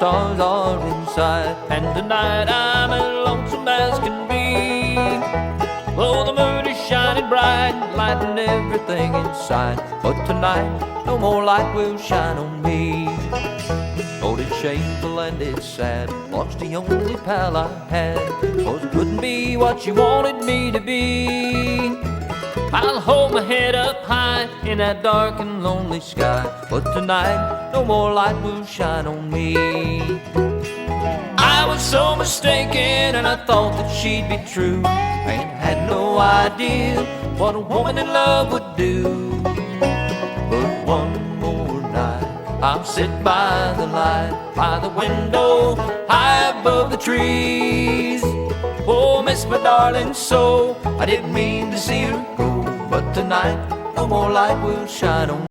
stars are inside. And tonight I'm as lonesome as can be. Oh, the moon is shining bright, lighting everything inside. But tonight, no more light will shine on me. Oh, it's shameful and it's sad, lost the only pal I had. 'Cause it couldn't be what you wanted me to be. I'll hold my head up high in that dark and lonely sky. But tonight, no more light will shine on me. I was so mistaken and I thought that she'd be true. And had no idea what a woman in love would do. But one more night I'll sit by the light, by the window, high above the trees. Oh, miss my darling so, I didn't mean to see her go. But tonight, no more light will shine on me.